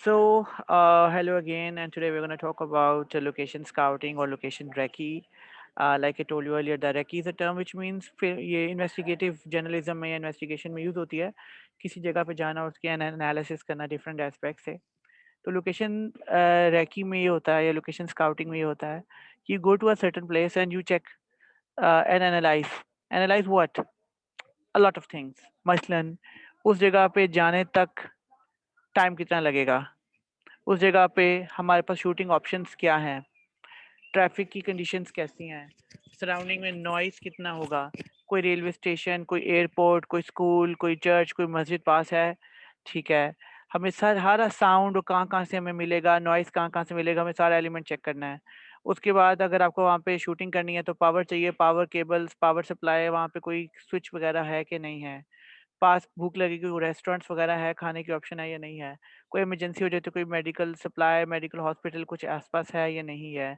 Hello again, and today we're going to talk about location scouting or location recce. Like I told you earlier, the recce is a term which means फिर ये investigative journalism में या investigation में use होती है किसी जगह पे जाना और उसके analysis करना different aspects से. तो लोकेशन recce में ये होता है या लोकेशन scouting में ये होता है कि you go to a certain place and you check and analyze. Analyze what? A lot of things. मसलन उस जगह पे जाने तक टाइम कितना लगेगा, उस जगह पे हमारे पास शूटिंग ऑप्शंस क्या हैं, ट्रैफिक की कंडीशंस कैसी हैं, सराउंडिंग में नॉइज़ कितना होगा, कोई रेलवे स्टेशन, कोई एयरपोर्ट, कोई स्कूल, कोई चर्च, कोई मस्जिद पास है, ठीक है। हमें हर साउंड कहाँ-कहाँ से हमें मिलेगा, नॉइज़ कहाँ-कहाँ से मिलेगा, हमें सारा एलिमेंट चेक करना है। उसके बाद अगर आपको वहाँ पे शूटिंग करनी है तो पावर चाहिए, पावर केबल्स, पावर सप्लाई, वहाँ पे कोई स्विच वगैरह है कि नहीं है। पास भूख लगेगी, कोई रेस्टोरेंट्स वगैरह है, खाने की ऑप्शन है या नहीं है। कोई इमरजेंसी हो जाए तो कोई मेडिकल सप्लाई, मेडिकल हॉस्पिटल कुछ आस-पास है या नहीं है।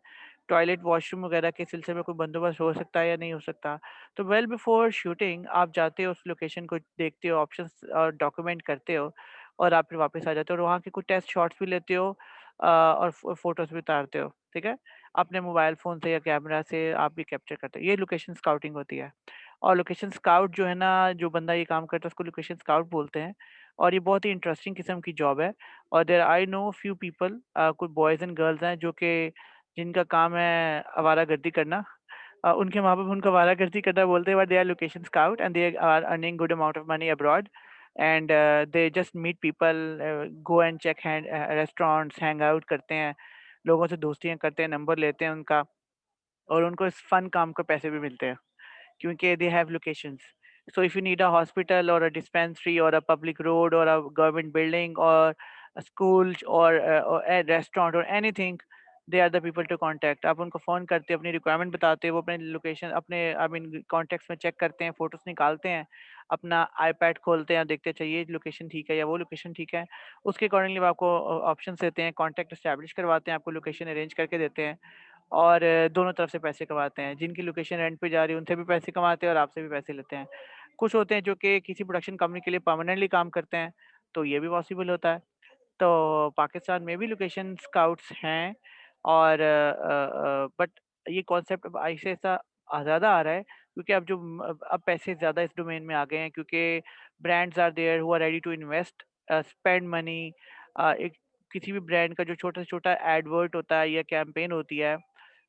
टॉयलेट, वॉशरूम वगैरह के सिलसिले में कोई बंदोबस्त हो सकता है या नहीं हो सकता। तो वेल बिफोर शूटिंग आप जाते हो, उस लोकेशन को देखते हो, ऑप्शंस और डॉक्यूमेंट करते हो और आप फिर वापस आ जाते हो और वहाँ के कुछ टेस्ट शॉट्स भी लेते हो और फ़ोटोज़ भी उतारते हो, ठीक है? अपने मोबाइल फ़ोन से या कैमरा से आप भी कैप्चर करते हो। ये लोकेशन स्काउटिंग होती है। और लोकेशन स्काउट जो है ना, जो बंदा ये काम करता है उसको लोकेशन स्काउट बोलते हैं और ये बहुत ही इंटरेस्टिंग किस्म की जॉब है। और there I know few people, कुछ बॉयज़ एंड गर्ल्स हैं जो कि जिनका काम है आवारागर्दी करना। उनके माँ-बाप उनको आवारागर्दी करना बोलते हैं, but they are location scout and they are earning good amount of money abroad and they just meet people, go and check restaurants, hang out करते हैं, लोगों से दोस्तियाँ करते हैं, नंबर लेते हैं उनका और उनको इस फन काम के पैसे भी मिलते हैं। क्योंकि they have locations. So if you need a hospital or a dispensary or a public road or a government building or a school or a restaurant or anything, they are the people to contact. आप उनको phone करते हो, अपनी requirement बताते हो, वो अपने location अपने आई मीन कॉन्टैक्ट्स में चेक करते हैं, फ़ोटोज़ निकालते हैं, अपना आईपैड खोलते हैं और देखते हैं अच्छा ये लोकेशन ठीक है या वो लोकेशन ठीक है। उसके अकॉर्डिंगली वो आपको ऑप्शंस देते हैं, कॉन्टैक्ट एस्टैब्लिश करवाते हैं, आपको लोकेशन अरेंज करके देते हैं। और दोनों तरफ से पैसे कमाते हैं। जिनकी लोकेशन रेंट पे जा रही है उनसे भी पैसे कमाते हैं और आपसे भी पैसे लेते हैं। कुछ होते हैं जो कि किसी प्रोडक्शन कंपनी के लिए परमानेंटली काम करते हैं, तो ये भी पॉसिबल होता है। तो पाकिस्तान में भी लोकेशन स्काउट्स हैं और बट ये कॉन्सेप्ट अब ऐसे-ऐसा ज़्यादा आ रहा है क्योंकि अब पैसे ज़्यादा इस डोमेन में आ गए हैं क्योंकि brands are there who are ready to invest, spend money. एक किसी भी ब्रांड का जो छोटा से छोटा एडवर्ट होता है या कैंपेन होती है,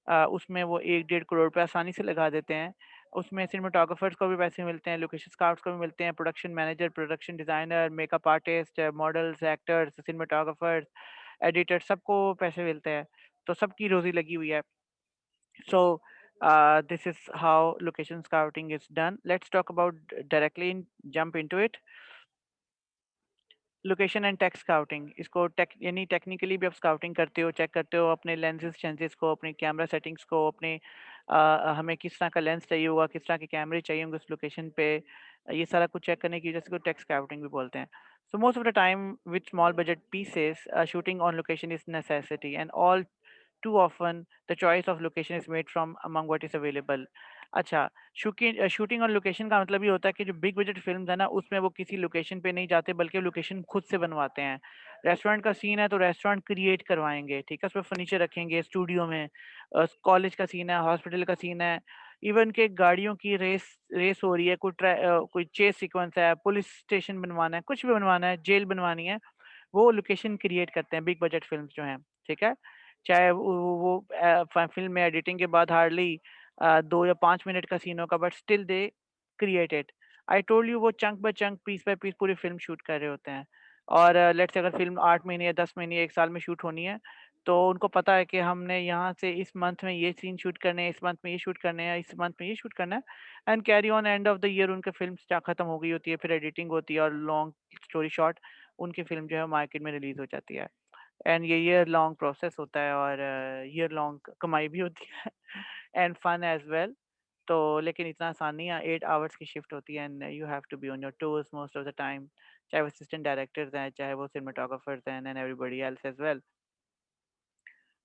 उसमें वो 1 डेढ़ करोड़ रुपए आसानी से लगा देते हैं। उसमें सिनेमेटोग्राफर्स को भी पैसे मिलते हैं, लोकेशन स्काउट्स को भी मिलते हैं, production manager, production designer, makeup artist, models, actors, cinematographers, editor सबको पैसे मिलते हैं। तो सबकी रोज़ी लगी हुई है। So, this is how location scouting is done. Let's talk about directly jump into it. Location and tech scouting, इसको टेक यानी टेक्निकली भी आप स्काउटिंग करते हो, चेक करते हो अपने लेंसेज शेंसेज को, अपने कैमरा सेटिंग्स को, अपने हमें किस तरह का लेंस चाहिए होगा, किस तरह के कैमरे चाहिए होंगे उस लोकेशन पे, ये सारा कुछ चेक करने की वजह से को टेक स्काउटिंग भी बोलते हैं. So most of the time with small budget pieces, shooting on location is necessity, and all too often the choice of location is made from among what is available. अच्छा, shooting on location का मतलब ये होता है कि जो big budget films है ना, उसमें वो किसी लोकेशन पे नहीं जाते बल्कि वो लोकेशन खुद से बनवाते हैं। रेस्टोरेंट का सीन है तो रेस्टोरेंट क्रिएट करवाएँगे, ठीक है? उसमें फर्नीचर रखेंगे स्टूडियो में। कॉलेज का सीन है, हॉस्पिटल का सीन है, इवन कि गाड़ियों की रेस रेस हो रही है, कोई चेस सीक्वेंस है, पुलिस स्टेशन बनवाना है, कुछ भी बनवाना है, जेल बनवानी है, वो लोकेशन क्रिएट करते हैं बिग बजट फ़िल्म्स जो हैं, ठीक है? चाहे वो फ़िल्म में एडिटिंग के बाद हार्डली 2 या 5 मिनट का सीन होगा, but still they create it. I told you वो chunk by chunk, piece by piece film फ़िल्म शूट कर रहे होते हैं। और लेट्स से अगर फ़िल्म 8 महीने या 10 महीने या 1 साल में शूट होनी है, तो उनको पता है कि हमने यहाँ से इस मंथ में ये सीन शूट करने हैं, इस मंथ में ये शूट करने हैं, इस मंथ में ये शूट करना है, and carry on end of the year उनकी फ़िल्म खत्म हो गई होती है, फिर एडिटिंग होती है और लॉन्ग स्टोरी शॉर्ट उनकी फ़िल्म जो है मार्केट में रिलीज़ हो जाती है। एंड ये ईयर लॉन्ग प्रोसेस होता है और ईयर लॉन्ग कमाई भी होती है एंड फन एज़ वेल। तो लेकिन इतना आसान नहीं है, 8 आवर्स की शिफ्ट होती है and you have to be on your toes most of the time. चाहे वो असिस्टेंट डायरेक्टर्स हैं, चाहे वो सिनेमेटोग्राफर्स हैं and everybody else as well.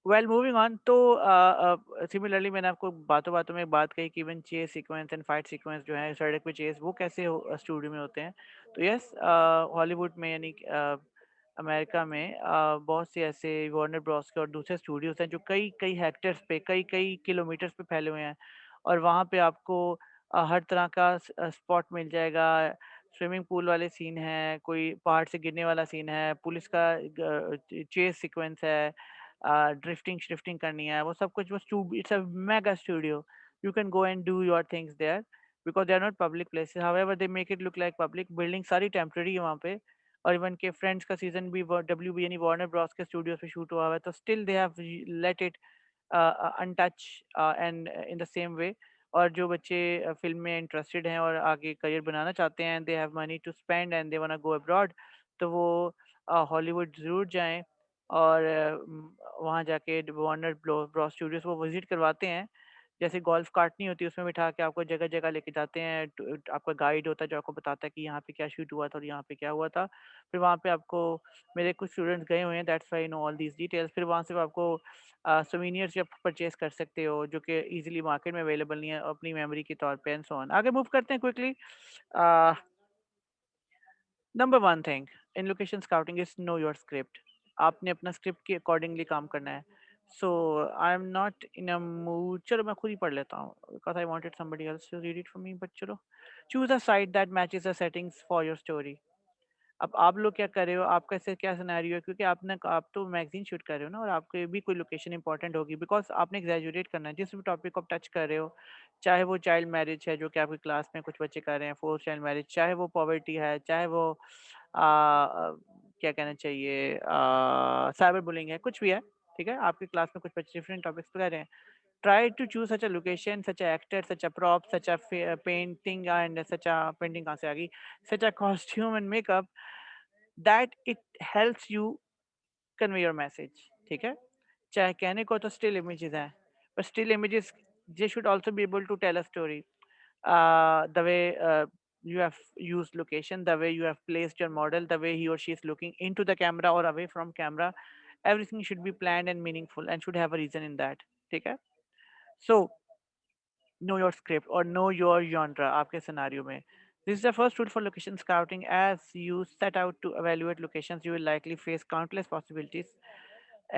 Well moving on, तो सिमिलरली मैंने आपको बातों-बातों में एक बात कही कि even chase sequence and fight sequence जो है सड़क पे चेज़ वो कैसे स्टूडियो में होते हैं। तो यस, हॉलीवुड में यानी अमेरिका में बहुत से ऐसे वार्नर ब्रॉस के और दूसरे स्टूडियोज़ हैं जो कई कई हेक्टेयर्स पे कई कई किलोमीटर्स पे फैले हुए हैं और वहाँ पे आपको हर तरह का स्पॉट मिल जाएगा। स्विमिंग पूल वाले सीन हैं, कोई पहाड़ से गिरने वाला सीन है, पुलिस का चेस सीक्वेंस है, ड्रिफ्टिंग शिफ्टिंग करनी है, वो सब कुछ वो it's a mega studio. You can go and do your things there because they are not public places, however they make it look like public. Building सारी temporary है वहाँ पे। और इवन के फ्रेंड्स का सीजन भी डब्ल्यू बी यानी Warner Bros के स्टूडियो पे शूट हुआ हुआ है, तो still they have let it untouch and in the same way. और जो बच्चे फिल्म में इंटरेस्टेड हैं और आगे करियर बनाना चाहते हैं, they have money to spend and they wanna go abroad, तो वो हॉलीवुड ज़रूर जाएं और वहाँ जाके वार्नर ब्रॉस स्टूडियोज वो विजिट करवाते हैं। जैसे गोल्फ कार्ट नहीं होती, उसमें बिठा के आपको जगह जगह लेके जाते हैं, आपका गाइड होता है जो आपको बताता है कि यहाँ पे क्या शूट हुआ था और यहाँ पे क्या हुआ था। फिर वहाँ पे आपको, मेरे कुछ स्टूडेंट्स गए हुए हैं, that's why I know all these details. फिर वहाँ से आपको सोवेनिर्स आप परचेज कर सकते हो जो कि इजीली मार्केट में अवेलेबल नहीं है, अपनी मेमोरी के तौर पे एंड सो ऑन। आगे मूव करते हैं quickly. Number one thing in location scouting is know your script. आपने अपना स्क्रिप्ट के अकॉर्डिंगली काम करना है। So I am not in a mood, चलो मैं खुद ही पढ़ लेता हूँ because I wanted somebody else to read it for me, but चलो। Choose a site that matches the settings for your story. अब आप लोग क्या कर रहे हो, आपका ऐसे क्या सिनेरियो है, क्योंकि आप तो मैगजीन शूट कर रहे हो ना, और आपके भी कोई लोकेशन इंपॉर्टेंट होगी बिकॉज आपने एग्जैजुरेट करना है जिस भी टॉपिक को आप टच कर रहे हो। चाहे वो चाइल्ड मैरिज है जो कि आपकी क्लास में कुछ बच्चे कर रहे हैं, फोर्स चाइल्ड मैरिज, चाहे वो पॉवर्टी है, चाहे वो क्या कहना चाहिए, साइबर बुलिंग है, कुछ भी है। ठीक है, आपकी क्लास में कुछ बच्चे डिफरेंट टॉपिक्स पे कर रहे हैं। Try to choose such a location, such a actor, such a prop, such a painting and such a painting कहाँ से आ गई, such a costume and makeup that it helps you convey your message। ठीक है, चाहे कहने को तो still images हैं, but still images they should also be able to tell a story। The way you have used location, the way you have placed your model, the way he or she is looking into the camera or away from camera, everything should be planned and meaningful and should have a reason in that। ठीक है, so know your script or know your genre आपके scenario में। This is the first tool for location scouting. As you set out to evaluate locations, you will likely face countless possibilities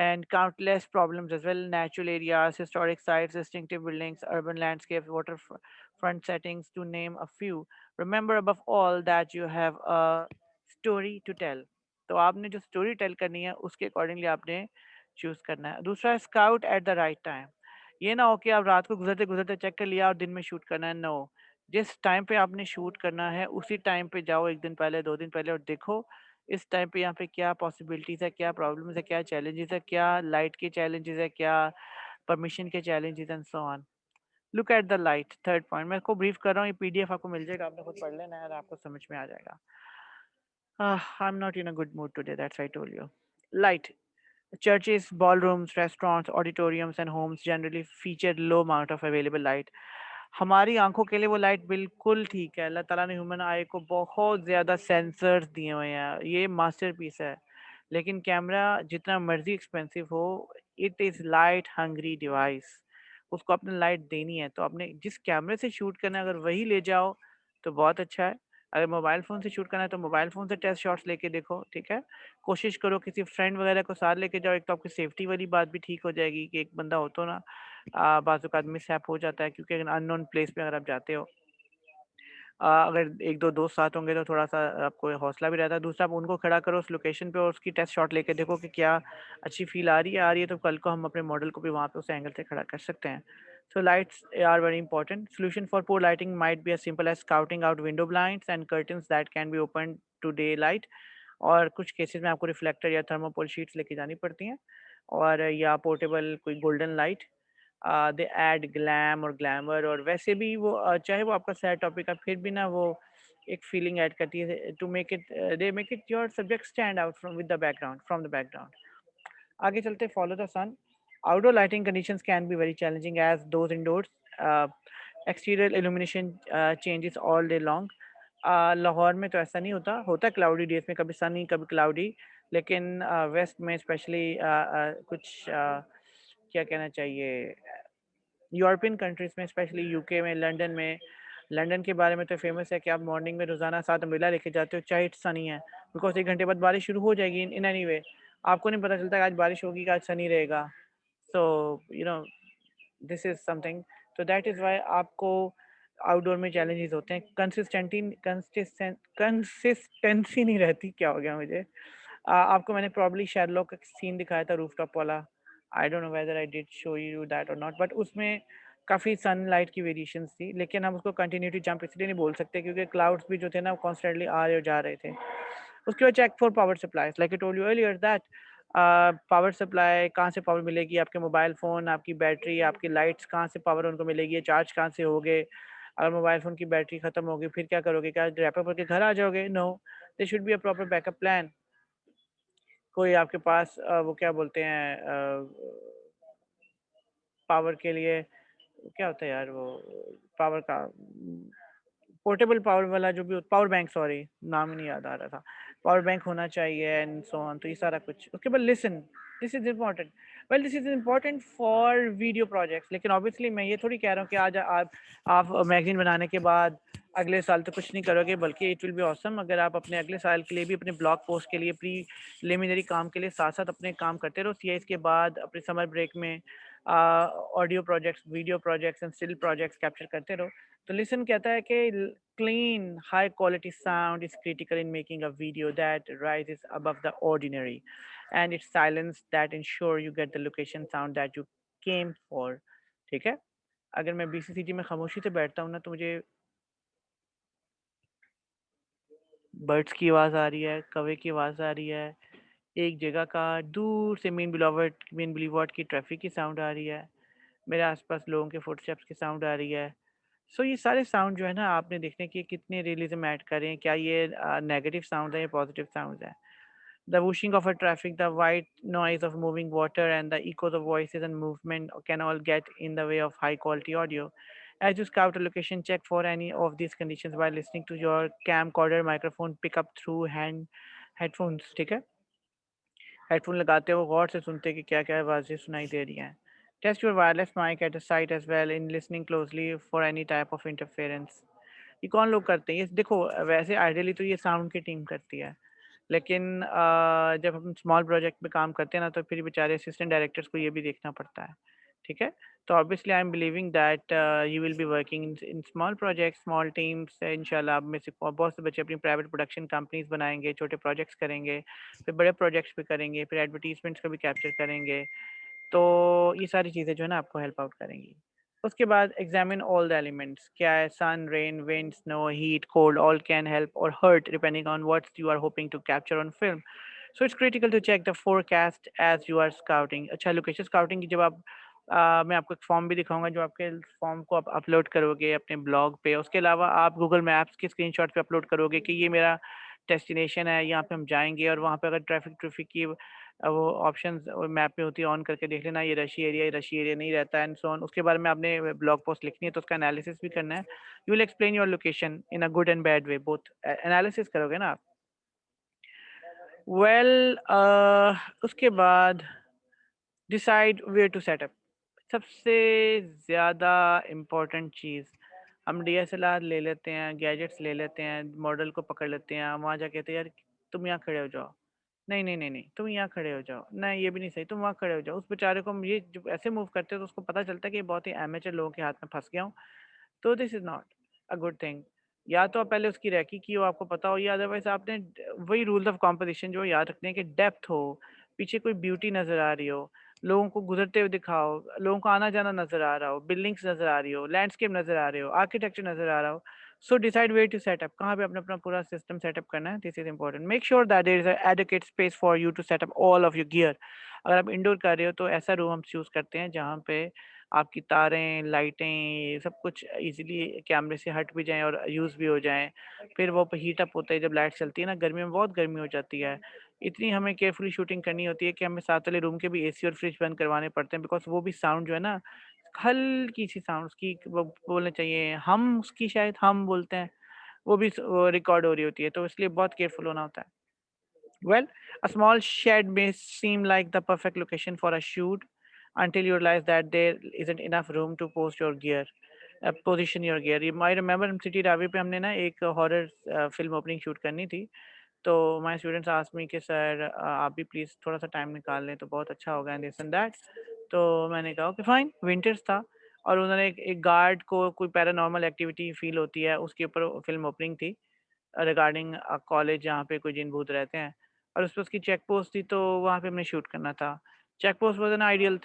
and countless problems as well. Natural areas, historic sites, distinctive buildings, urban landscapes, waterfront settings, to name a few. Remember above all that you have a story to tell. तो आपने जो story tell करनी है उसके accordingly आपने choose करना है। दूसरा, scout at the right time. ये ना हो कि आप रात को गुजरते गुजरते चेक कर लिया और दिन में शूट करना है, नो। जिस टाइम पे आपने शूट करना है उसी टाइम पे जाओ, एक दिन पहले, 2 दिन पहले, और देखो इस टाइम पे यहाँ पे क्या पॉसिबिलिटीज है, क्या प्रॉब्लम्स है, क्या चैलेंजेस है, क्या लाइट के चैलेंजेस है, क्या परमिशन के challenges and so on. Look at the light, third point. मैं इसको ब्रीफ कर रहा हूँ, ये पीडीएफ आपको मिल जाएगा, आपने खुद पढ़ लेना है और आपको समझ में आ जाएगा। आई am not in a good mood today, that's I told you. Light, churches, ballrooms, restaurants, auditoriums, and homes generally feature low amount of available light। हमारी आंखों के लिए वो लाइट बिल्कुल ठीक है। अल्लाह ताला ने ह्यूमन आई को बहुत ज़्यादा सेंसर्स दिए हुए हैं, ये मास्टरपीस है। लेकिन कैमरा जितना मर्जी एक्सपेंसिव हो, it is light hungry device. उसको आपने लाइट देनी है तो आपने जिस कैमरे से शूट करना है अगर वही ले जाओ तो बहुत अच्छा है। अगर मोबाइल फ़ोन से शूट करना है तो मोबाइल फ़ोन से टेस्ट शॉट्स लेके देखो। ठीक है, कोशिश करो किसी फ्रेंड वगैरह को साथ लेके जाओ, एक तो आपकी सेफ्टी वाली बात भी ठीक हो जाएगी कि एक बंदा हो तो ना, बाज़ औक़ात मिसहैप हो जाता है क्योंकि अननोन प्लेस पे अगर आप जाते हो, अगर 1-2 दोस्त साथ होंगे तो थोड़ा-सा आपको हौसला भी रहता है। दूसरा, आप उनको खड़ा करो उस लोकेशन पे और उसकी टेस्ट शॉट लेके देखो कि क्या अच्छी फ़ील आ रही है तो कल को हम अपने मॉडल को भी वहाँ पे उस एंगल से खड़ा कर सकते हैं। So lights are very important. Solution for poor lighting might be as simple as scouting out window blinds and curtains that can be opened to daylight. और कुछ केसेस में आपको रिफ्लेक्टर या थर्माकोल शीट्स लेके जानी पड़ती हैं, और या पोर्टेबल कोई golden light. They add glam और ग्लैमर, और वैसे भी वो चाहे वो आपका सैड टॉपिक है फिर भी ना वो एक फीलिंग ऐड करती है to make it, they make it your subject stand out from with the background from the background. आगे चलते, follow the sun. Outdoor lighting conditions can be very challenging as those indoors. Exterior illumination changes all day long. Lahore में तो ऐसा नहीं होता, होता cloudy days में, कभी सनी कभी क्लाउडी। लेकिन वेस्ट में स्पेशली कुछ क्या कहना चाहिए, यूरोपियन कंट्रीज़ में स्पेशली यूके में, लंदन में, लंदन के बारे में तो फेमस है कि आप मॉर्निंग में रोज़ाना 7 अम्ब्रेला लेके जाते हो चाहे सनी है, बिकॉज 1 घंटे बाद बारिश शुरू हो जाएगी इन एनी वे, आपको नहीं पता चलता कि आज बारिश होगी कि आज सनी रहेगा। So you know this is something, तो दैट इज़ वाई आपको आउटडोर में चैलेंजेस होते हैं, कंसिस्टेंसी नहीं रहती, क्या हो गया मुझे। आपको मैंने प्रॉब्ली शेरलॉक का सीन दिखाया था रूफटॉप वाला, आई don't know whether I did show you that और नॉट, बट उसमें काफ़ी सनलाइट की वेरिएशंस थी, लेकिन हम उसको कंटिन्यूटी जंप इसलिए नहीं बोल सकते क्योंकि क्लाउड्स भी जो थे ना वो कॉन्स्टेंटली आ रहे और जा रहे थे। उसके बाद check for power supplies, like I told you earlier that power supply कहाँ से पावर मिलेगी, आपके मोबाइल फ़ोन, आपकी बैटरी, आपकी लाइट्स कहाँ से पावर उनको मिलेगी, चार्ज कहाँ से होगे। अगर मोबाइल फ़ोन की बैटरी ख़त्म होगी फिर क्या करोगे, क्या रैपअप करके घर आ जाओगे? No, there should be a proper backup plan. कोई आपके पास वो क्या बोलते हैं पावर के लिए, क्या होता है यार वो पावर का पोर्टेबल पावर वाला जो भी पावर बैंक, सॉरी नाम ही नहीं याद आ रहा था, पावर बैंक होना चाहिए एंड सो ऑन, तो ये सारा कुछ। उसके बाद listen, this is important, well this is important for video projects, लेकिन ऑब्वियसली मैं ये थोड़ी कह रहा हूँ कि आज आप मैगजीन बनाने के बाद अगले साल तो कुछ नहीं करोगे, बल्कि इट विल बी ऑसम अगर आप अपने अगले साल के लिए भी अपने ब्लॉग पोस्ट के लिए प्रीलिमिनरी काम के लिए साथ साथ अपने काम करते रहो, सीआईएस के बाद अपने समर ब्रेक में audio projects, video projects and still projects capture करते रहो। तो लिसन कहता है कि clean, high quality sound is critical in making a video that rises above the ordinary, and it's silence that ensure you get the location sound that you came for। ठीक है, अगर मैं बीसीसीटी में खामोशी से बैठता हूँ ना तो मुझे बर्ड्स की आवाज़ आ रही है, कौवे की आवाज़ आ रही है, एक जगह का दूर से मेन बुलीवार्ड की ट्रैफिक की साउंड आ रही है, मेरे आसपास लोगों के फुटस्टेप्स की साउंड आ रही है। सो ये सारे साउंड जो है ना आपने देखने कि कितने रियलिज्म ऐड करें, क्या ये नेगेटिव साउंड है या पॉजिटिव साउंड है। The whooshing of a traffic, the white noise of moving water, and the echoes of voices and movement can all get in the way of high quality audio. As you scout a location, check for any of these conditions by listening to your camcorder microphone pick up through hand headphones। ठीक है, headphone लगाते हो गौर से सुनते कि क्या क्या आवाज़ें सुनाई दे रही हैं। Test your wireless mic at the site as well in listening closely for any type of interference. ये कौन लोग करते हैं ये, देखो वैसे आइडियली तो ये साउंड की टीम करती है, लेकिन जब हम स्मॉल प्रोजेक्ट पे काम करते हैं ना तो फिर बेचारे असिस्टेंट डायरेक्टर्स को ये भी देखना पड़ता है। ठीक है, तो obviously I am believing that you will be working in small project, small teams, इंशाल्लाह आप में से बहुत से बच्चे अपनी प्राइवेट प्रोडक्शन कंपनीज बनाएंगे, छोटे प्रोजेक्ट्स करेंगे, फिर बड़े प्रोजेक्ट्स भी करेंगे, फिर एडवर्टीजमेंट्स का भी कैप्चर करेंगे। तो ये सारी चीज़ें जो है ना आपको हेल्प आउट करेंगी। उसके बाद एग्जामिन ऑल द एलिमेंट्स, क्या है, sun, rain, wind, snow, heat, cold, all can help or hurt depending on what you are hoping to capture on film. So it's critical to check the forecast as you are scouting. अच्छा, location scouting की जब आप मैं आपको एक form भी दिखाऊंगा जो आपके फॉर्म को आप अपलोड करोगे अपने ब्लॉग पे, उसके अलावा आप गूगल मैप्स के स्क्रीनशॉट पे अपलोड करोगे कि ये मेरा डेस्टिनेशन है, यहाँ पे हम जाएंगे, और वहाँ पे अगर ट्रैफिक ट्रैफिक की वो ऑप्शंस मैप में होती है, ऑन करके देख लेना, ये रशी एरिया नहीं रहता एंड सो ऑन। उसके बारे में आपने ब्लॉग पोस्ट लिखनी है तो उसका एनालिसिस भी करना है। You will explain your location in a good and bad way, both analysis करोगे ना आप। वेल उसके बाद डिसाइड वेयर टू सेटअप, सबसे ज़्यादा इम्पोर्टेंट चीज़। हम डीएसएलआर ले लेते हैं, गैजेट्स ले लेते हैं, मॉडल को पकड़ लेते हैं, वहाँ जाके कहते हैं यार तुम यहाँ खड़े हो जाओ, नहीं नहीं नहीं नहीं तुम यहाँ खड़े हो जाओ, नहीं ये भी नहीं सही, तुम वहाँ खड़े हो जाओ। उस बेचारे को हम ये जब ऐसे मूव करते हैं तो उसको पता चलता है कि ये बहुत ही एमेचर लोगों के हाथ में फंस गया हूँ। तो this is not a good thing. या तो आप पहले उसकी रैकी की हो, आपको पता हो, या अदरवाइज आपने वही रूल्स ऑफ कॉम्पोजिशन जो याद रखने हैं कि डेप्थ हो, पीछे कोई ब्यूटी नज़र आ रही हो, लोगों को गुजरते हुए दिखाओ, लोगों को आना जाना नज़र आ रहा हो, बिल्डिंग्स नज़र आ रही हो, लैंडस्केप नज़र आ रहे हो, आर्किटेक्चर नज़र आ रहा हो। So decide where to setup, कहाँ पे अपना अपना पूरा सिस्टम सेटअप करना है। This is important, make sure that there is adequate space for you to setup all of your gear. अगर आप इंडोर कर रहे हो तो ऐसा रूम हम चूज़ करते हैं जहाँ पे आपकी तारें, लाइटें, सब कुछ इजीली कैमरे से हट भी जाएँ और यूज़ भी हो जाएँ। फिर वो हीट अप होता है जब लाइट चलती है ना, गर्मी में बहुत गर्मी हो जाती है। इतनी हमें केयरफुली शूटिंग करनी होती है कि हमें साथ वाले रूम के भी एसी और फ्रिज बंद करवाने पड़ते हैं, बिकॉज़ वो भी साउंड जो है ना, हल्की-सी साउंड उसकी वो बोलने चाहिए हम, उसकी शायद हम बोलते हैं, वो भी वो रिकॉर्ड हो रही होती है, तो इसलिए बहुत केयरफुल होना होता है। Well, a small shed may seem like the perfect location for a shoot until you realize that there isn't enough room to post your gear, position your gear. You might remember हम city Ravi पे हमने ना एक horror film opening shoot करनी थी, तो my students asked me कि sir आप भी प्लीज़ थोड़ा-सा टाइम निकाल लें तो बहुत अच्छा होगा एंड दिस एंड दैट। तो मैंने कहा ओके फाइन, विंटर्स था और उन्होंने एक एक गार्ड को कोई पैरानॉर्मल एक्टिविटी फ़ील होती है, उसके ऊपर फ़िल्म ओपनिंग थी रिगार्डिंग कॉलेज जहाँ पे कोई जिन भूत रहते हैं और उसपे उसकी चेक पोस्ट थी तो वहाँ पे हमने शूट करना था। Check post was an ideal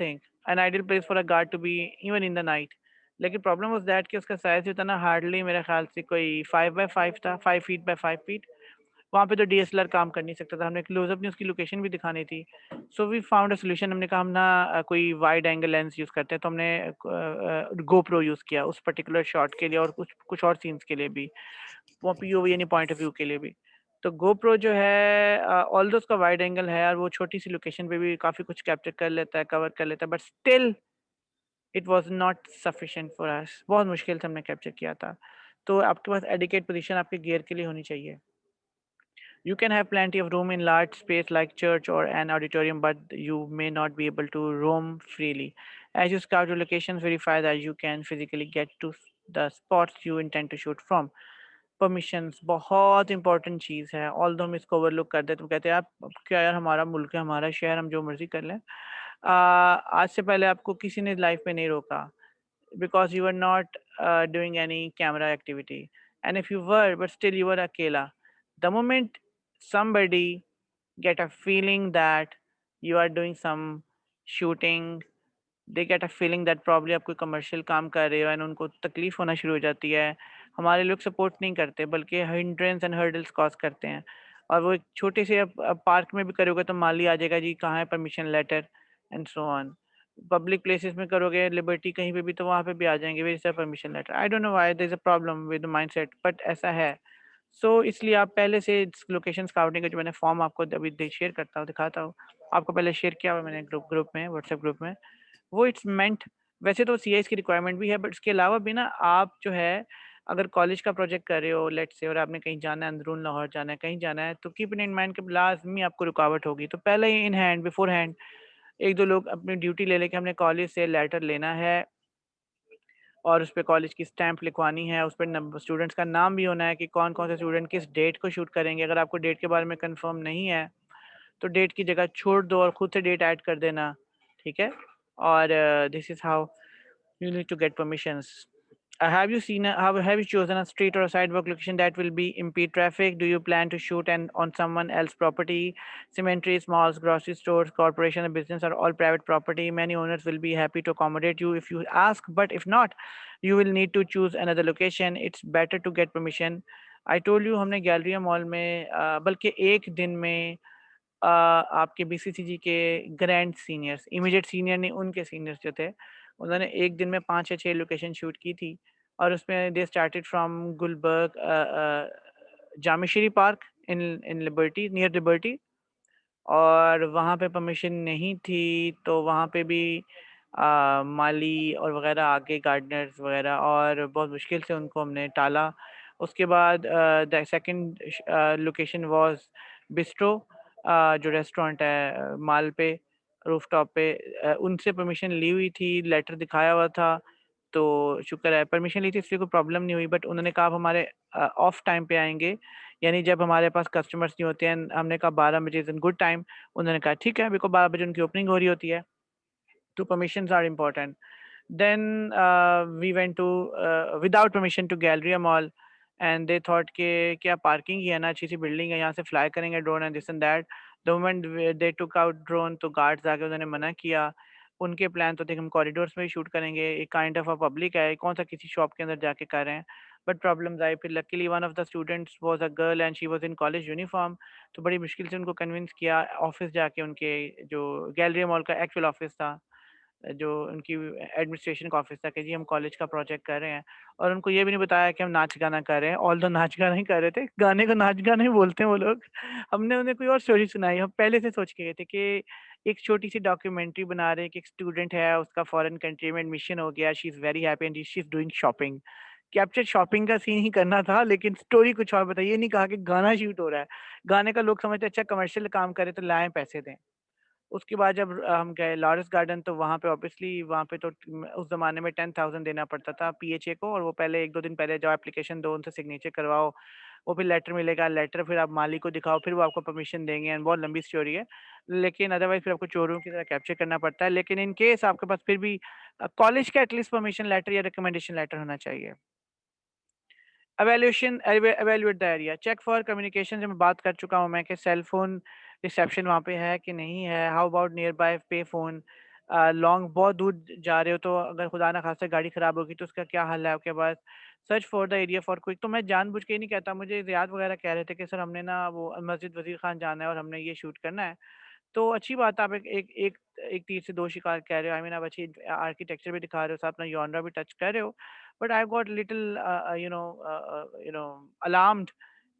place for a guard to be even in the night. लेकिन प्रॉब्लम वाज़ दैट कि उसका साइज़ जो था ना हार्डली मेरे ख़्याल से कोई 5 बाय 5 था, 5 फीट बाय 5 फीट। वहाँ पे तो डीएसएलआर काम कर नहीं सकता था, हमने क्लोज़अप में उसकी लोकेशन भी दिखानी थी। So we found a solution, हमने कहा हम ना कोई वाइड एंगल लेंस यूज़ करते हैं, तो हमने गोप्रो यूज़ किया उस पर्टिकुलर शॉट के लिए और कुछ कुछ और सीन्स के लिए भी, वो पीओवी यानी पॉइंट ऑफ व्यू के लिए भी। तो गोप्रो जो है ऑल्दो उसका वाइड एंगल है और वो छोटी-सी लोकेशन पे भी काफ़ी कुछ कैप्चर कर लेता है, कवर कर लेता है, but still it was not sufficient for us. बहुत मुश्किल से हमने कैप्चर किया था। तो आपके पास एडिक्वेट पोज़ीशन आपके गियर के लिए होनी चाहिए। You can have plenty of room in large space like church or an auditorium, but you may not be able to roam freely. As you scout your locations, verify that you can physically get to the spots you intend to shoot from. Permissions बहुत important चीज़ है, although हम इसको overlook कर देते, तो कहते हैं आप क्या यार हमारा मुल्क है, हमारा शहर, हम जो मर्जी कर लें। आज से पहले आपको किसी ने लाइफ में नहीं रोका because you were not doing any camera activity. And if you were, but still you were akela. The moment somebody get a feeling that you are doing some shooting, they get a feeling that probably आप कोई commercial काम कर रहे हो and उनको तकलीफ होना शुरू हो जाती है। हमारे लोग सपोर्ट नहीं करते बल्कि हिंड्रेंस एंड हर्डल्स कॉज करते हैं और वो एक छोटे से अब पार्क में भी करोगे तो माली आ जाएगा जी कहाँ है permission letter and so on. Public places में करोगे लिबर्टी कहीं पे भी तो वहाँ पे भी आ जाएंगे where is the permission letter. I don't know why there is a problem with the mindset but ऐसा है। इसलिए आप पहले से लोकेशन स्काउटिंग का जो मैंने फॉर्म आपको अभी शेयर करता हूँ दिखाता हूँ, आपको पहले शेयर किया हुआ है मैंने ग्रुप ग्रुप में व्हाट्सएप ग्रुप में। वो इट्स मेंट वैसे तो सीआईएस की रिक्वायरमेंट भी है बट इसके अलावा भी ना आप जो है अगर कॉलेज का प्रोजेक्ट कर रहे हो लेट्स से और आपने कहीं जाना है अंदरून लाहौर जाना है कहीं जाना है तो कीप इन माइंड कि लाजमी आपको रुकावट होगी तो पहले ही इन हैंड बिफोर हैंड एक दो लोग अपनी ड्यूटी ले लेके हमने कॉलेज से लेटर लेना है और उस पे कॉलेज की स्टैंप लिखवानी है, उस पे नंबर स्टूडेंट्स का नाम भी होना है कि कौन-कौन से स्टूडेंट किस डेट को शूट करेंगे। अगर आपको डेट के बारे में कंफर्म नहीं है, तो डेट की जगह छोड़ दो और खुद से डेट ऐड कर देना, ठीक है? और this is how you need to get permissions. Have you chosen a street or a sidewalk location that will be impede traffic? Do you plan to shoot on someone else's property? Cemeteries, malls, grocery stores, corporation, and business are all private property. Many owners will be happy to accommodate you if you ask, but if not, you will need to choose another location. It's better to get permission. I told you हमने Galleria mall में बल्कि एक दिन में आपके बीसीसीजी के grand seniors immediate senior नहीं उनके सीनियर्स जो थे उन्होंने एक दिन में 5 या 6 लोकेशन शूट की थी और उसमें दे स्टार्टेड फ्रॉम गुलबर्ग जामेशरी park in in Liberty near Liberty और वहाँ पे परमिशन नहीं थी, तो वहाँ पे भी माली और वग़ैरह आगे गार्डनर्स वग़ैरह और बहुत मुश्किल से उनको हमने टाला। उसके बाद the second location was bistro जो रेस्टोरेंट है माल पे, रूफ़टॉप पे उनसे परमिशन ली हुई थी, लेटर दिखाया हुआ था, तो शुक्र है परमिशन ली थी इसलिए कोई प्रॉब्लम नहीं हुई बट उन्होंने कहा आप हमारे ऑफ टाइम पे आएँगे, यानी जब हमारे पास कस्टमर्स नहीं होते हैं, हमने कहा 12 बजे इज़ इन गुड टाइम। उन्होंने कहा ठीक है, मेरे को 12 बजे उनकी ओपनिंग हो रही होती है, तो permissions are important. Then we went to without permission to Galleria mall and they thought कि क्या पार्किंग ही है ना, अच्छी सी बिल्डिंग है, यहाँ से फ्लाई करेंगे drone and this and that. The moment they took out drone तो गार्ड्स आके उन्होंने मना किया। उनके प्लान तो थे कि हम कॉरिडोर्स में ही शूट करेंगे, एक काइंड ऑफ अ पब्लिक है, कौन सा किसी शॉप के अंदर जाके कर रहे हैं। बट प्रॉब्लम्स आई, फिर luckily one of the students was a girl and she was in college uniform, तो बड़ी मुश्किल से उनको कन्विंस किया ऑफ़िस जाके उनके जो गैलरिया मॉल का एक्चुअल ऑफ़िस था, जो उनकी एडमिनिस्ट्रेशन का ऑफ़िस था कि जी हम कॉलेज का प्रोजेक्ट कर रहे हैं और उनको ये भी नहीं बताया कि हम नाच-गाना कर रहे हैं, ऑल्दो नाच-गाना ही कर रहे थे, गाने को नाच-गाना ही बोलते हैं वो लोग। हमने उन्हें कोई और स्टोरी सुनाई, हम पहले से सोच के गए थे कि एक छोटी-सी डॉक्यूमेंट्री बना रहे हैं कि एक स्टूडेंट है, उसका फॉरेन कंट्री में एडमिशन हो गया, she is very happy and she is doing shopping. Capture shopping का सीन ही करना था लेकिन स्टोरी कुछ और बताई, ये नहीं कहा कि गाना शूट हो रहा है। गाने का लोग समझते हैं अच्छा कमर्शियल काम करे तो लाएँ पैसे दें। उसके बाद जब हम गए लॉरेंस गार्डन तो वहाँ पे ऑब्वियसली वहाँ पे तो उस ज़माने में 10,000 देना पड़ता था पीएचए को और वो पहले 1-2 दिन पहले जाओ एप्लीकेशन दो, उनसे सिग्नेचर करवाओ। वो फिर लेटर मिलेगा, लेटर फिर आप मालिक को दिखाओ, फिर वो आपको परमिशन देंगे, एंड बहुत लंबी स्टोरी है। लेकिन अदरवाइज़ फिर आपको चोरों की तरह कैप्चर करना पड़ता है। लेकिन इन केस आपके पास फिर भी कॉलेज का एटलीस्ट परमिशन लेटर या रिकमेंडेशन लेटर होना चाहिए। Evaluate the area, check for communication, जो मैं बात कर चुका हूँ मैं, कि सेल फोन रिसेप्शन वहाँ पे है कि नहीं है। हाउ अबाउट नियर बाय पे फोन, लॉन्ग बहुत दूर जा रहे हो तो अगर खुदा ना खास्ता गाड़ी खराब होगी तो उसका क्या हल है आपके पास। Search for the area for quick, तो मैं जानबूझ के ही नहीं कहता, मुझे रियाद वगैरह कह रहे थे कि सर हमने ना वो मस्जिद वजीर खान जाना है और हमने ये शूट करना है। तो अच्छी बात है, आप एक तीर से दो शिकार कह रहे हो। आई मीन आप अच्छी आर्किटेक्चर भी दिखा रहे हो, साथ अपना जॉनरा भी टच कर रहे हो। But I got little alarmed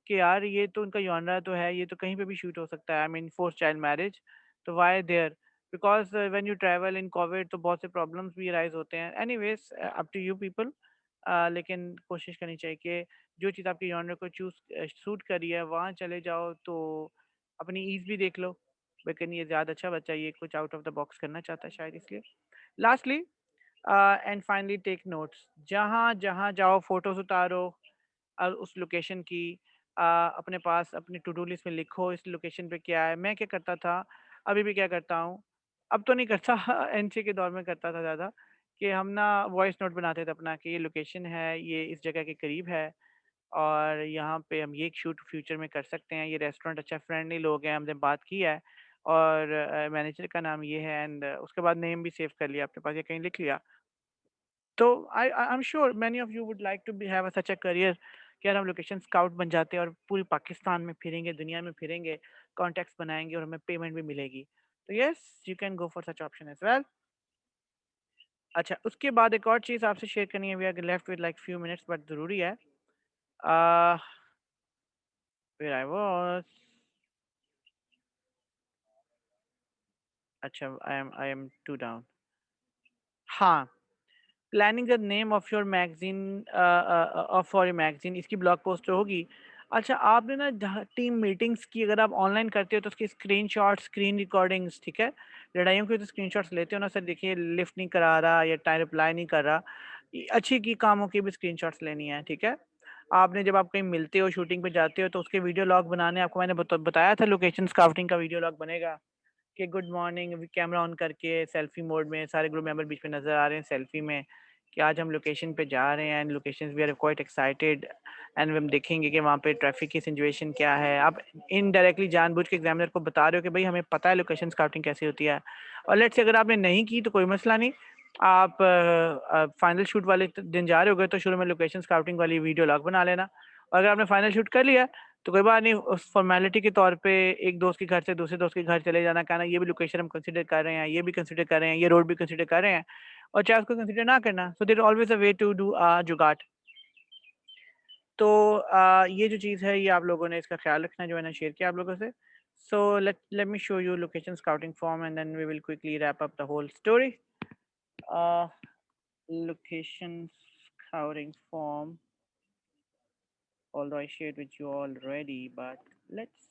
कि यार ये तो उनका जॉनरा तो है, ये तो कहीं पे भी शूट हो सकता है। I mean force child marriage, तो why there? Because when you travel in Covid तो बहुत से प्रॉब्लम्स भी राइज होते हैं। Anyways, up to you people. लेकिन कोशिश करनी चाहिए कि जो चीज़ आपके जॉनर को सूट करी है वहाँ चले जाओ, तो अपनी ईज भी देख लो। लेकिन ये ज़्यादा अच्छा बच्चा, ये कुछ आउट ऑफ द बॉक्स करना चाहता है शायद, इसलिए। Lastly and finally, take notes. जहाँ जहाँ जाओ फोटोज उतारो उस लोकेशन की, अपने पास अपनी टू डू लिस्ट में लिखो इस लोकेशन पे क्या है। मैं क्या करता था, अभी भी क्या करता हूँ, अब तो नहीं करता एनसी के दौर में करता था ज़्यादा, कि हम ना वॉइस नोट बनाते थे अपना, कि ये लोकेशन है, ये इस जगह के करीब है, और यहाँ पे हम ये शूट फ्यूचर में कर सकते हैं। ये रेस्टोरेंट अच्छा, फ्रेंडली लोग हैं, हमने बात की है, और मैनेजर का नाम ये है, एंड उसके बाद नेम भी सेव कर लिया अपने पास या कहीं लिख लिया। तो I am sure many of you would like to be have such a career कि यार हम लोकेशन स्काउट बन जाते हैं और पूरी पाकिस्तान में फिरेंगे, दुनिया में फिरेंगे, कॉन्टैक्ट्स बनाएंगे और हमें पेमेंट भी मिलेगी। तो yes, you can go for such option as well. अच्छा, उसके बाद एक और चीज़ आपसे शेयर करनी है, we are left with like few minutes but ज़रूरी है। वेयर आई वाज, अच्छा, आई एम टू डाउन। हाँ, planning the name of your magazine, of for your magazine, इसकी ब्लॉग पोस्ट तो होगी। अच्छा, आपने ना टीम मीटिंग्स की अगर आप ऑनलाइन करते हो तो उसकी स्क्रीनशॉट, स्क्रीन रिकॉर्डिंग्स, ठीक है। लड़ाइयों की तो स्क्रीनशॉट्स लेते हो ना, सर देखिए लिफ्ट नहीं करा रहा या टाइम रिप्लाई नहीं कर रहा, अच्छी की कामों की भी स्क्रीनशॉट्स लेनी है, ठीक है। आपने जब आप कहीं मिलते हो, शूटिंग पे जाते हो, तो उसके वीडियो लॉग बनाने, आपको मैंने बताया था लोकेशन स्काउटिंग का वीडियो लॉग बनेगा, कि गुड मॉर्निंग कैमरा ऑन करके सेल्फी मोड में सारे ग्रुप मेंबर बीच में नज़र आ रहे हैं सेल्फी में, कि आज हम लोकेशन पे जा रहे हैं, and location we are quite excited, and हम देखेंगे कि वहाँ पे ट्रैफिक की सिचुएशन क्या है। आप इनडायरेक्टली जानबूझ के एग्जामिनर को बता रहे हो कि भाई हमें पता है लोकेशन स्काउटिंग कैसी होती है। और लेट्स से अगर आपने नहीं की तो कोई मसला नहीं, आप फाइनल शूट वाले दिन जा रहे होगे तो शुरू में लोकेशन स्काउटिंग वाली वीडियो लॉग बना लेना, और अगर आपने फाइनल शूट कर लिया तो कोई बात नहीं, उस फॉर्मेलिटी के तौर पे एक दोस्त के घर से दूसरे दोस्त के घर चले जाना, कहना ये भी लोकेशन हम कंसिडर कर रहे हैं, ये भी कंसिडर कर रहे हैं, ये रोड भी कंसिडर कर रहे हैं, और चाहे उसको कंसिडर ना करना, so there always a way to do जुगाड़। तो ये जो चीज़ है ये आप लोगों ने इसका ख्याल रखना है जो मैंने शेयर किया आप लोगों से। So let me show you location scouting form and then we will quickly wrap up the whole story. Location scouting form, although I shared with you already, but let's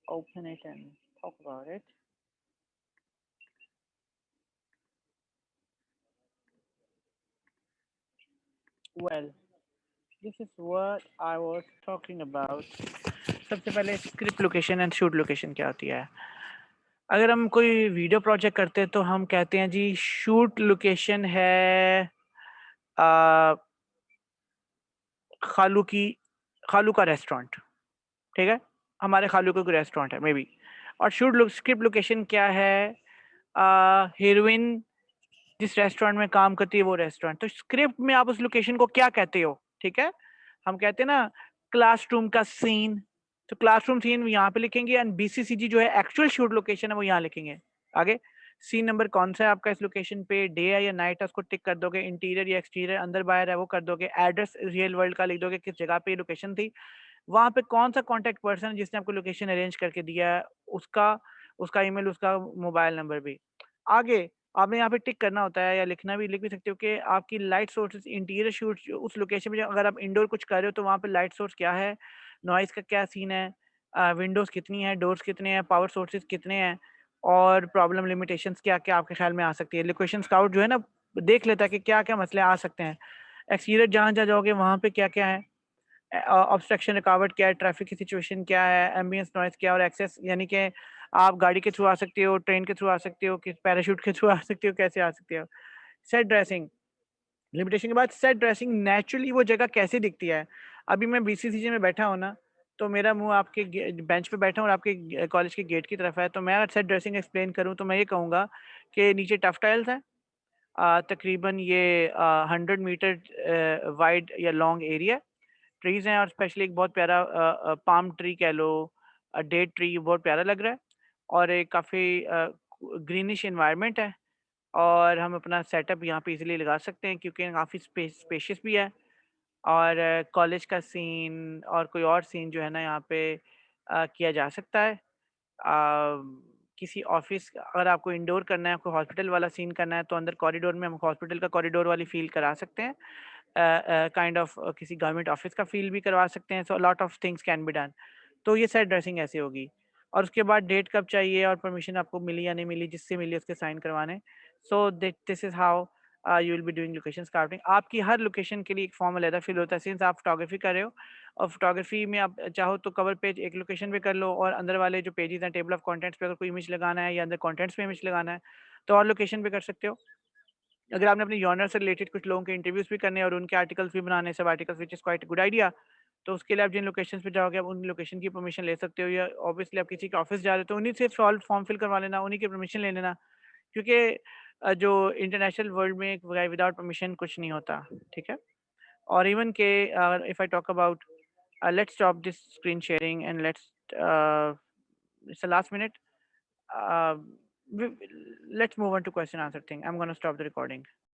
open it and talk about it. Well, this is what I was talking about. सबसे पहले script location and shoot location क्या होती है। अगर हम कोई video project करते हैं तो हम कहते हैं जी शूट लोकेशन है आ, खालू की खालू का रेस्टोरेंट, ठीक है। हमारे खालू का कोई रेस्टोरेंट है मे बी, और स्क्रिप्ट लोकेशन क्या है, हीरोइन जिस रेस्टोरेंट में काम करती है वो रेस्टोरेंट। तो स्क्रिप्ट में आप उस लोकेशन को क्या कहते हो, ठीक है। हम कहते हैं ना क्लासरूम का सीन, तो क्लासरूम सीन यहाँ पे लिखेंगे, एंड बीसीसीजी जो है एक्चुअल शूट लोकेशन है वो यहाँ लिखेंगे। आगे सीन नंबर कौन सा है आपका इस लोकेशन पे, डे है या नाइट है उसको टिक कर दोगे, इंटीरियर या एक्सटीरियर, अंदर बाहर है वो कर दोगे, एड्रेस रियल वर्ल्ड का लिख दोगे, किस जगह पे लोकेशन थी, वहाँ पे कौन सा कॉन्टेक्ट पर्सन है जिसने आपको लोकेशन अरेंज करके दिया है, उसका उसका ईमेल, उसका मोबाइल नंबर भी। आगे आपने यहाँ पे टिक करना होता है, या लिखना भी लिख भी सकते हो कि आपकी लाइट सोर्सेज इंटीरियर शूट उस लोकेशन में अगर आप इंडोर कुछ कर रहे हो तो वहाँ पे लाइट सोर्स क्या है, नॉइज़ का क्या सीन है, विंडोज़ कितनी है, डोर्स कितने हैं, पावर सोर्सेज कितने हैं, और प्रॉब्लम लिमिटेशंस क्या क्या आपके ख्याल में आ सकती है। लोकेशन स्काउट जो है ना देख लेता है कि क्या क्या मसले आ सकते हैं, एक्सटीरियर जहाँ जहाँ जाओगे वहाँ पे क्या क्या है, ऑब्स्ट्रक्शन रुकावट क्या है, ट्रैफिक की सिचुएशन क्या है, एम्बियंस नॉइज़ क्या है और एक्सेस यानी कि आप गाड़ी के थ्रू आ सकते हो, ट्रेन के थ्रू आ सकते हो, कि पैराशूट के थ्रू आ सकते हो, कैसे आ सकते हो। सेट ड्रेसिंग, लिमिटेशन के बाद सेट ड्रेसिंग नेचुरली वो जगह कैसे दिखती है। अभी मैं बीसीसीजी में बैठा हूँ ना, तो मेरा मुँह आपके बेंच पे बैठा हूँ और आपके कॉलेज के गेट की तरफ है, तो मैं अगर सेट ड्रेसिंग एक्सप्लेन करूँ तो मैं ये कहूँगा कि नीचे टफ टाइल्स हैं। तकरीबन ये 100 मीटर वाइड या लॉन्ग एरिया ट्रीज़ हैं और स्पेशली एक बहुत प्यारा पाम ट्री कह लो, डेट ट्री बहुत प्यारा लग रहा है और एक काफ़ी ग्रीनिश एनवायरनमेंट है और हम अपना सेटअप यहाँ पे इजीली लगा सकते हैं क्योंकि काफ़ी स्पेशियस भी है और कॉलेज का सीन और कोई और सीन जो है ना यहाँ पे किया जा सकता है। किसी ऑफिस अगर आपको इंडोर करना है, आपको हॉस्पिटल वाला सीन करना है, तो अंदर कॉरिडोर में हम हॉस्पिटल का कॉरिडोर वाली फ़ील करा सकते हैं। काइंड ऑफ किसी गवर्नमेंट ऑफिस का फ़ील भी करवा सकते हैं, so lot of things can be done. तो ये सेट ड्रेसिंग ऐसे होगी और उसके बाद डेट कब चाहिए और परमिशन आपको मिली या नहीं मिली, जिससे मिली उसके साइन करवाने। So this is how you will be doing location scouting. आपकी हर लोकेशन के लिए एक फॉर्म अलग फ़िल होता है सिंस आप फोटोग्राफी कर रहे हो और फोटोग्राफी में आप चाहो तो कवर पेज एक लोकेशन पे कर लो और अंदर वाले जो पेजेस हैं टेबल ऑफ कंटेंट्स पे अगर कोई इमेज लगाना है या अंदर कंटेंट्स पे इमेज लगाना है तो और लोकेशन पे कर सकते हो। अगर आपने अपने जॉनर से रिलेटेड कुछ लोगों के इंटरव्यूज भी करने हैं और उनके आर्टिकल्स भी बनाने हैं, सब articles which is quite good idea, तो उसके लिए आप जिन लोकेशंस पे जाओगे आप उन लोकेशन की परमिशन ले सकते हो या ऑब्वियसली आप किसी के ऑफिस जा रहे हो तो उन्हीं से सॉल्व फॉर्म फिल करवा लेना, उन्हीं की परमिशन ले लेना क्योंकि जो इंटरनेशनल वर्ल्ड में विदाउट परमिशन कुछ नहीं होता, ठीक है। और इवन के if I talk about let's stop this screen sharing and it's the last minute. uh, let's move on to question answer thing. I'm going to stop the recording.